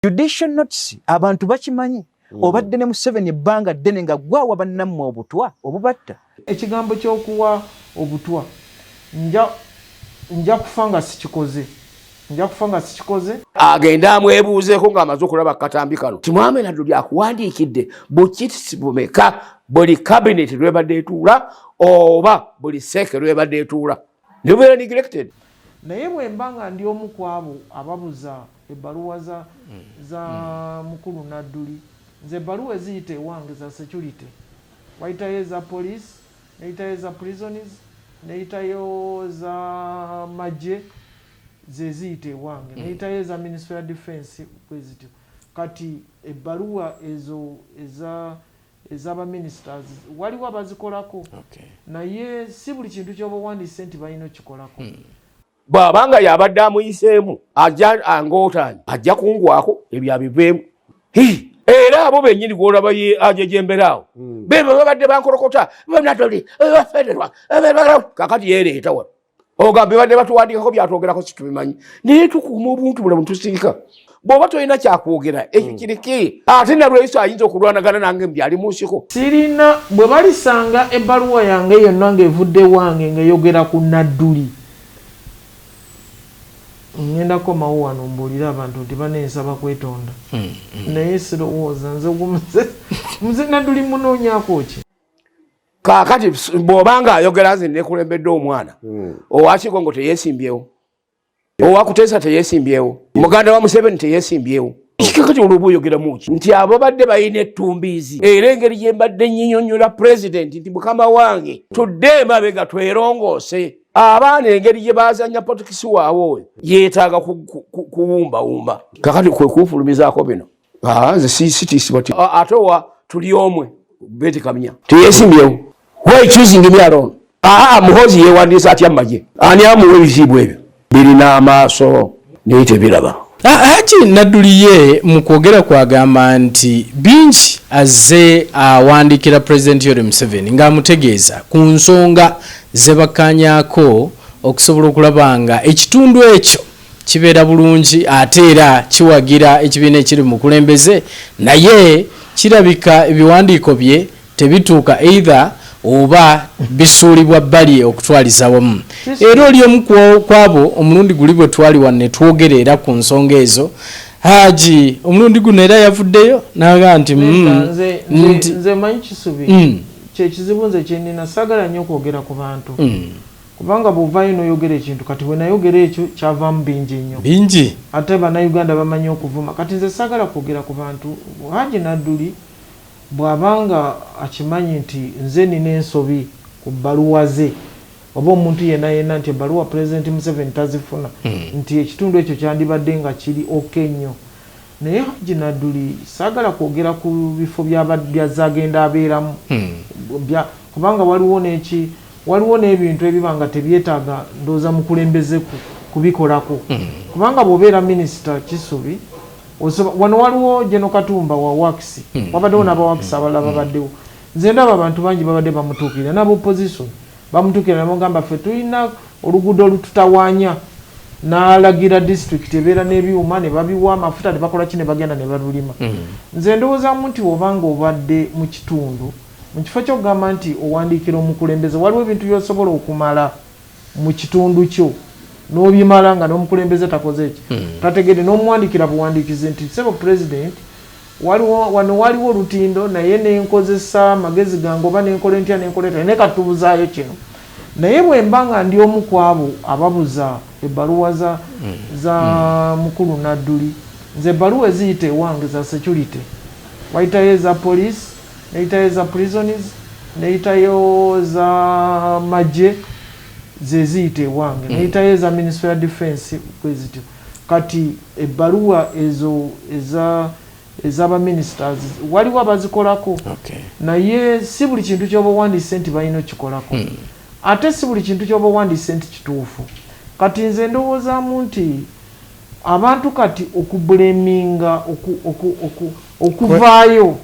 Judicial notice abantu bakimanyi obadde ne Museveni ebbanga ddene nga gwawa bannammwe obutwa obubatta. Ekigambo ky'okuwa obutwa nja kufa nga sikikoze. Agenda amwebuuzeeko ng'amaze okulaba katambi kano. Timwame naddo byakuwandiikidde bukitisi bumeka buli cabinet lwebadde etuula oba buli seke lwebadde etuula. Ne bubeera neglected. Naye bwe mba nga ndi omu ku abo ababuza ebbaluwa za mukulu Nadduli, nze ebbaluwa eziyita ewange za security wayitayo eza police, neyitayo eza prisons, neyitayo za magye zeziyita ewange, neyitayo eza Ministry of Defense kwezityo. Kati ebbaluwa ezo ezaba ministers waliwo abazikolako, naye si buli kintu ky'oba wandiise nti balina okikolako. Bw'abanga yabadde amuyiseemu ajja angootaanye ajja kungwako ebyo abiveemu. Era abo bennyini gw'olaba ajejemberaawo beba babadde bankolokota Nadduli federal kakati yeereeta wano ogambe badde batuwandikako byatwogerako situbimanyi naye tukuuma obuntu bulamu tusiika. Bw'oba tolina kyakwogera ekyo kiriki ate nalweyiso ayinza okulwanagana nange mbyali mu nsiko. Sirina bwe balisanga ebbaluwa yange yonna ng'evudde wange ng'eyogera ku Nadduli, ngenda komawo wano mbuulira abantu nti baneesaba kwetonda. Naye sirowooza nze muze Nadduli munoonyaako ki? Kaakati bw'obanga ayogera nze nekulembedde omwana owakigongo teyeesimbyewo, owakuteesa teyeesimbyewo, muganda wa Museveni teyeesimbyewo. Kikakati olwo oyogeramu ki? Nti abo badde balina ettumbiizi era engeri gye mbadde nnyinnyonnyola pulezidenti nti mukama wange tudde emabega twerongoose. Abaana engeri gye bazanya potikisi waabwe yeetaaga kuwumbawumba. Kakati kwe kunfulumizaako bino. Nze sitiisibwa ti ate owa tuli omwe Betty Kamya teyeesimbyewo. Why choosing me alone? Muhoozi yeewandiisa atya amagye? Ani amuwa ebizibu ebyo? Birina amaaso naye tebiraba. Haji Nadduli ye mu kwogera kwagamba nti bingi azze awandiikira Pulezidenti Yoweri Museveni ng'amutegeeza ku nsonga ze bakkaanyaako okusobola okulaba nga ekitundu ekyo kibeera bulungi ate era kiwagira ekibiina ekiri mu kulembeze, naye kirabika ebiwandiiko bye tebituuka either oba bisuulibwa bbali okutwaliza wamu. Era oli omu kwabo omulundi guli bwe twali wano ne twogerera ku nsonga ezo. Haji omulundi guno era yavuddeyo n'agamba nti nze manyi kisubi kyekizibu nze kyenina saagala nnyo okwogera ku bantu kubanga bw'ovaayo n'oyogera ekintu kati bwe nayogera ekyo kyavaamu bingi nnyo bingi ate bannayuganda bamanyi okuvuma. Kati nze saagala kwogera ku bantu. Haji Nadduli bw'abanga akimanyi nti nze nina ensobi ku bbaluwa ze oba omuntu yenna nti ebbaluwa Pulezidenti Museveni tazifuna nti ekitundu ekyo kyandibadde nga kiri oke nnyo. Naye Haji Nadduli saagala kwogera ku bifo byazagenda abeeramu kubanga waliwo n'ebintu ebiba nga tebyetaaga ndowooza mukulembeze kubikolako kubanga bw'obeera minisita Kisubi wano waliwo Jeno Katumba wa Wakisi wabaddewo n'abawakisi abalala babaddewo. Nze ndaba abantu bangi babadde bamutuukirira n'abopposition bamutuukirira namugamba ffe tulina oluguudo olututawaanya n'alagira disitulikiti ebeera n'ebyuma ne babiwa amafuta ne bakola ki ne bagenda ne balulima. Nze ndowoozamu nti obanga obadde mu kitundu mu kifo ky'okugamba nti owandiikira omukulembeze waliwo ebintu by'osobola okumala mu kitundu kyo n'obimala nga n'omukulembeze takoze eki tategedde n'omuwandiikira buwandiikize nti sebo President wano waliwo olutindo naye nenkozesa magezi gange oba nenkola entya ne katubuzaayo kino. Naye bwe mba nga ndi omu ku abo ababuza ebbaluwa za mukulu Nadduli, nze ebbaluwa eziyita ewange za security wayitayo eza police, neyitayo eza prisons, neyitayo za magye zeziyita ewange, neyitayo eza Ministry of Defense kwezityo. Kati ebbaluwa ezo ezaba ministers waliwo abazikolako, naye si buli kintu ky'oba wandiise nti balina okikolako, ate si buli kintu ky'oba wandiise nti kituufu. Kati nze ndowoozaamu nti abantu kati okubuleminga okuvaayo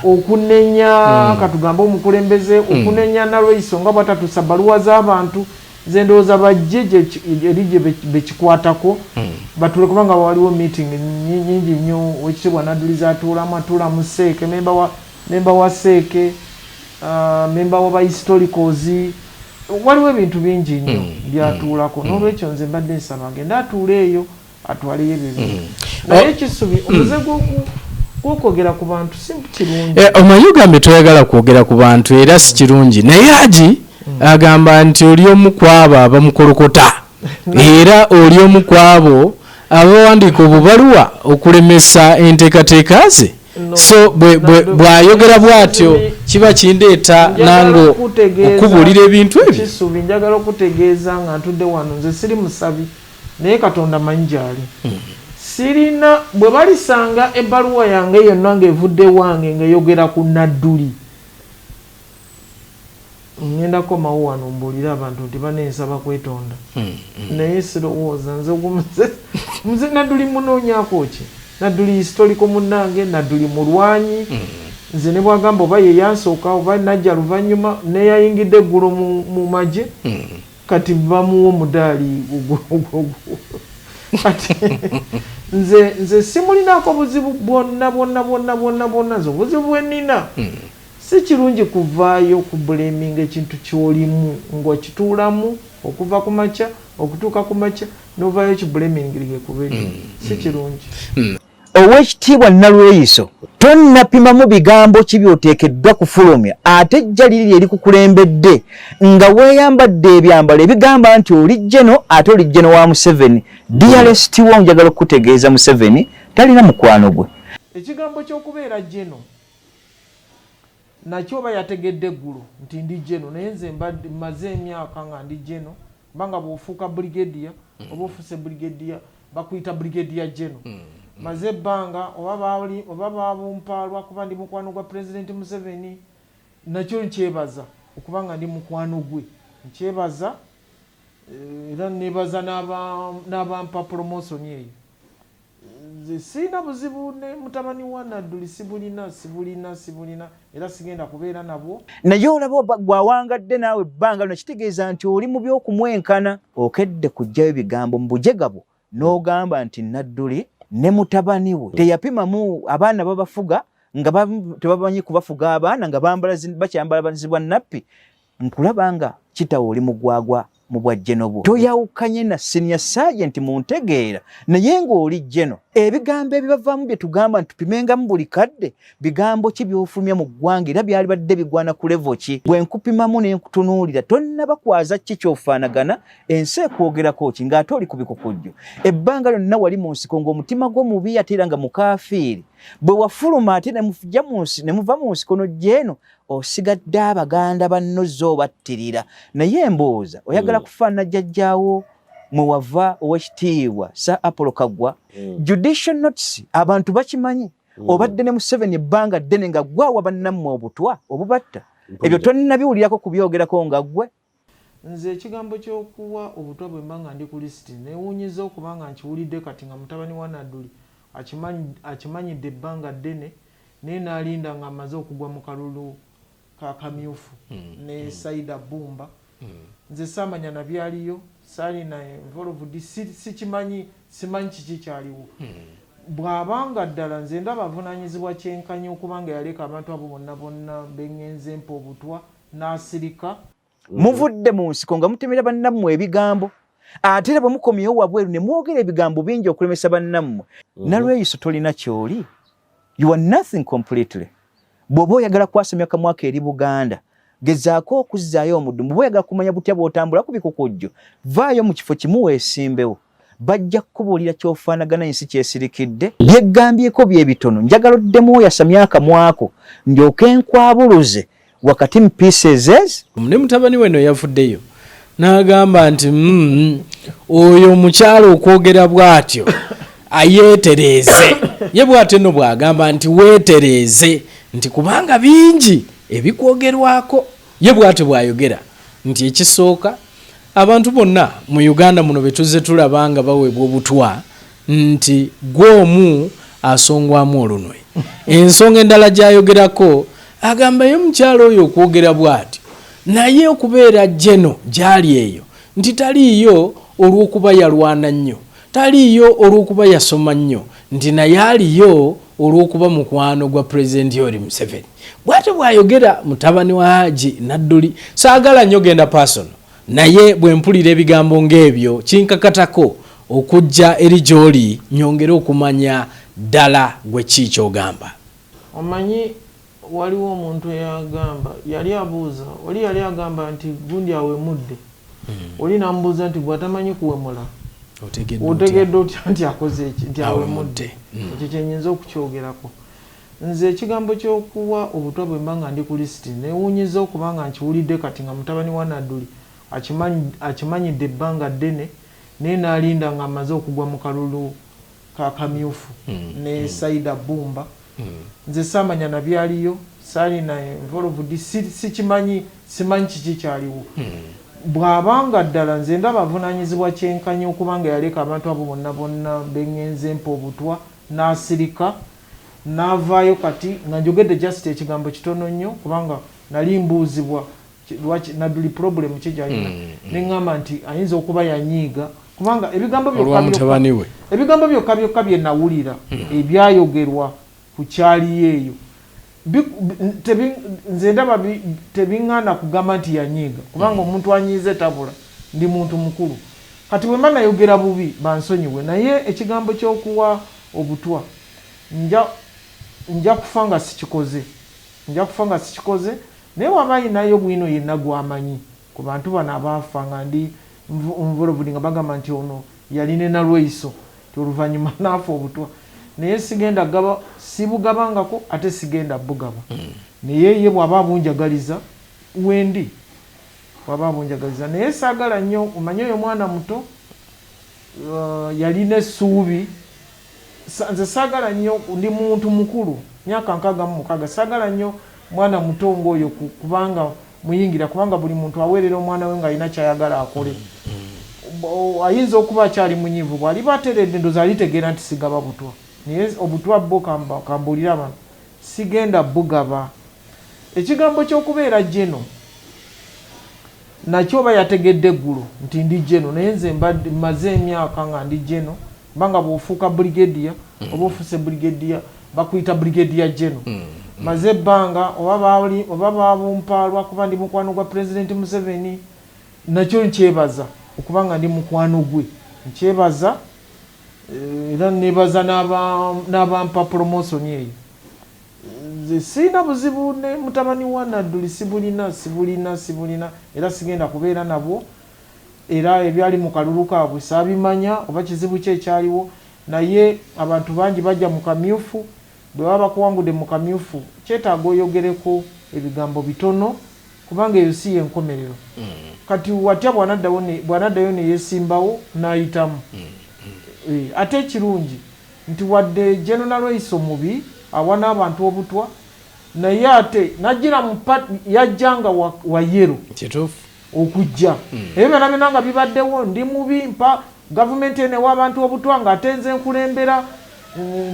okunenya katugambe omukulembeze okunenya nalweiso nga bwatatuusa bbaluwa z'abantu nze ndowooza bajje eri bekikwatako batule kubanga waliwo meeting nyingi nnyo wekitibwa Nadduli atuula mu Seeke memba wa Seeke memba wa historicals waliwo ebintu bingi nnyo byatuulako n'olwekyo nze mbadde nsaba agenda atuula eyo atwaleyo ebyo bintu naye ekisubi omuze gw'okwogera ku bantu si kirungi. Omanyi ogambe toyagala kwogera ku bantu era si kirungi naye Haji agamba nti oli omu kwabo abamukolokota era oli omu kwabo abawandiika obubaluwa okulemesa enteekateeka ze. So bw'ayogera bw'atyo kiba kindeeta nange okubuulira ebintu ebyo. Kisubi njagala okutegeeza nga ntudde wano nze siri musabi naye Katonda manyi gy'ali. Sirina bwe balisanga ebbaluwa yange yonna ng'evudde wange ng'eyogera ku Nadduli ngenda komawo wano mbuulira abantu nti banensaba kwetonda naye sirowooza nze muze Nadduli munoonyaako ki? Nadduli historiko munnange, Nadduli mulwanyi nze ne bwagamba oba ye yansooka oba najja luvannyuma neyayingidde eggulo mu magye kati bamuwa omudaali kati nze simulinaako buzibu bwonna nze obuzibu bwennina si kirungi kuvaayo ku blaming ekintu ky'olimu ng'okituulamu okuva ku makya okutuuka ku makya n'ovaayo kiblamingirige kuba ekyo si kirungi. Oweekitiibwa Nalweyiso tonnapimamu bigambo ki by'oteekeddwa kufulumya ate ejja liri erikukulembedde nga weeyambadde ebyambalo ebigamba nti oli jeno ate oli jeno wa Museveni. DRST wo njagala okutegeeza Museveni talina mukwano gwe. Ekigambo ky'okubeera jeno nakyo oba yategedde eggulo nti ndi jeno naye nze mmaze emyaka nga ndi jeno kubanga bw'ofuuka brigadier oba ofuuse brigadier bakuyita brigadier jeno. Maze ebbanga oba babumpaalwa kuba ndi mukwano gwa President Museveni nakyo nkyebaza okuba nga ndi mukwano gwe nkyebaza era nebaza n'abampa promotion eyo. Nze sirina buzibu ne mutabani wa Nadduli sibulina era sigenda kubeera nabwo. Naye olaba gwawangadde naawe ebbanga lino kitegeeza nti oli mu by'okumwenkana okedde kuggyayo ebigambo mu bujegabo n'ogamba nti Nadduli ne mutabani we teyapimamu abaana babafuga nga tebamanyi kubafuga abaana nga bakyambalazibwa nappi. Nkulaba nga kitawo oli mugwagwa mu bwa jeno bwo toyawukanye na senior sergeant mu ntegeera naye ng'oli jeno. Ebigambo ebibavaamu bye tugamba nti tupimengamu buli kadde bigambo ki by'ofulumya mu ggwanga era byali badde bigwana ku level ki? Bwe nkupimamu ne nkutunuulira tonnabakwaza ki ky'ofaanagana ensi ekwogerako ki ng'ate oli ku bikukujju. Ebbanga lyonna wali mu nsiko ng'omutima gwo mubi ate era nga mukaafiiri. Bwe wafuluma ate ne muva mu nsiko n'ojja eno osigadde abaganda banno zo battirira. Naye embooza oyagala kufaanana jjajjaawo mwe wava Oweekitiibwa Sir Apollo Kaggwa. Judicial notice abantu bakimanyi. Obadde ne Museveni ebbanga ddene nga gwawa bannammwe obutwa obubatta. Ebyo tonnabiwulirako kubyogerako nga ggwe. Nze ekigambo ky'okuwa obutwa bwe mbanga ndi ku lisiti neewuunyiza okuba nga nkiwulidde kati nga mutabani wa Nadduli akimanyidde ebbanga ddene naye n'alinda nga amaze okugwa mu kalulu kakamyufu ne Saida Bumba. Nze saamanya na byaliyo saalina involved simanyi kiki kyaliwo. Bw'abanga ddala nze ndaba avunaanyizibwa kyenkanyi okubanga yaleka abantu abo bonna bengenze mpa obutwa n'asirika. Muvudde mu nsiko nga mutemera bannammwe ebigambo ate era bwe mukomyewo wabweru ne mwogera ebigambo bingi okulemesa bannammwe. Nalweyiso tolina kyoli. You are nothing completely. Bw'oba oyagala kwasamya kamwaka eri Buganda gezaako okuzzaayo omuddumu. Bw'oba oyagala kumanya butya bw'otambula ku bikukujju vaayo mu kifo kimu weesimbewo. Bajja kukubuulira ky'ofaanagana ensi kyesirikidde. Byeggambyeko bye bitono njagala oddemu yasamya akamwako ndyoke nkwabuluze wakati mu pieces. Ne mutabani weno yavuddeyo n'agamba nti oyo omukyalo okwogera bw'atyo ayeetereeze. Ye bw'atyo nno bw'agamba nti weetereeze nti kubanga bingi ebikwogerwako. Ye bw'atyo bw'ayogera nti ekisooka abantu bonna mu Uganda muno betuzze tulabanga baweebwa obutwa nti gw'omu asongwamu olunwe. Ensonga endala gy'ayogerako agamba ye mukyalo oyo okwogera bw'atyo naye okubeera jeno gyali eyo nti taliiyo olw'okuba yalwana nnyo, taliiyo olw'okuba yasoma nnyo, nti naye aliyo olw'okuba mukwano gwa President Yoweri Museveni. Bw'atyo bw'ayogera mutabani wa Haji Nadduli. Saagala nnyo genda personal, naye bwe mpulira ebigambo ng'ebyo kinkakatako okujja eri gy'oli nyongere okumanya ddala gwe ki ky'ogamba. Omanyi waliwo omuntu eyagamba, yali abuuza, oli yali agamba nti gundi awemudde. Oli namubuuza nti gwatamanyi kuwemula. Otegedde otya nti akoze eki nti awemudde. Ekyo kyenyinza okukyogerako. Nze ekigambo ky'okuwa obutwa bwe mba nga ndi ku lisiti neewuunyiza okuba nga nkiwulidde kati nga mutabani wa Nadduli akimanyidde ebbanga ddene naye n'alinda nga amaze okugwa mu kalulu ka kamyufu ne Saida Bumba. Nze saamanya nabyaliyo, saali na involved, simanyi kiki kyaliwo. Bw'abanga ddala nze ndaba avunaanyizibwa kyenkanyi okubanga yaleka abantu abo bonna bengenze mpa obutwa n'asirika n'avaayo kati nga njogedde just ekigambo kitono nnyo kubanga nali mbuuzibwa lwaki Nadduli problem ki gyalina ne ŋŋamba nti ayinza okuba yanyiiga kubanga ebigambo byokka byokka bye nawulira ebyayogerwa ku kyali eyo nze ndaba tebiŋŋaana kugamba nti yanyiiga kubanga omuntu anyiize tabula ndi muntu mukulu kati bwe mba nayogera bubi bansonyiwe naye ekigambo ky'okuwa obutwa nja kufa nga sikikoze naye waba ayinayo bwino yenna gwamanyi ku bantu bano abaafa nga ndi nvolobuli nga bagamba nti ono yaline na lweiso ti oluvannyuma naafa obutwa naye sigenda gaba sibugabangako ate sigenda bugaba naye ye bw'aba abunjagaliza wendi bw'aba abunjagaliza naye saagala nnyo omanye oyo mwana muto yaline essuubi nze saagala nnyo ndi muntu mukulu myaka 66 saagala nnyo mwana muto ng'oyo kubanga muyingira kubanga buli muntu aweerera omwana we ng'alina kyayagala akole ayinza okuba akyali munyiivu bw'aliba ateredde ndoza alitegeera nti sigaba butwa naye obutwa bwo kambuulira abantu sigenda bugaba. Ekigambo ky'okubeera jeno nakyo oba yategedde eggulo nti ndi jeno naye nze mmaze emyaka nga ndi jeno kubanga bw'ofuuka brigadier oba ofuse brigadier bakuyita brigadier jeno maze ebbanga oba babumpaalwa kuba ndi mukwano gwa President Museveni nakyo nkyebaza okuba nga ndi mukwano gwe nkyebaza era nebaza n'abampa promotion eyo. Nze sirina buzibu ne mutabani wa Nadduli sibulina era sigenda kubeera nabwo era ebyali mu kalulu kaabwe saabimanya oba kizibu kye ekyaliwo naye abantu bangi bajja mu kamyufu bwe baba bakuwangudde mu kamyufu kyetaaga oyogereko ebigambo bitono kubanga eyo si yenkomerero kati watya bwanaddayo ne yeesimbawo n'ayitamu ate ekirungi nti wadde General Lweiso mubi awa n'abantu obutwa naye ate najjira yajjanga wa yero okujja ebyo byonna byonna nga bibaddewo ndi mubi mpa gavumenti enewa abantu obutwa nga ate nze nkulembera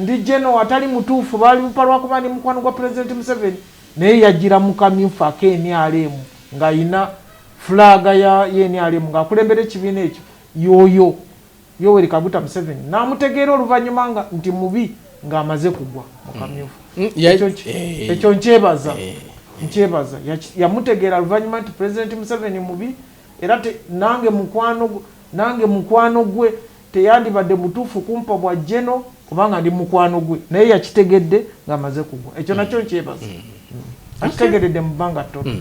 ndi jeno atali mutuufu baali mpalwa kuba ndi mukwano gwa President Museveni naye yajjira mu kamyufu ak'NRM ng'ayina fulaga ya NRM ng'akulembera ekibiina ekyo yoyo Yoweri Kaguta Museveni n'amutegeera oluvannyuma nti mubi ng'amaze kugwa mu kamyufu. Ekyo nkyebaza yamutegeera oluvannyuma nti President Museveni mubi era nange mukwano gwe teyandibadde mutuufu kumpa bwa jeno kubanga ndi mukwano gwe naye yakitegedde ng'amaze kugwa ekyo nakyo nkyebaza akitegeredde mu bbanga ttono.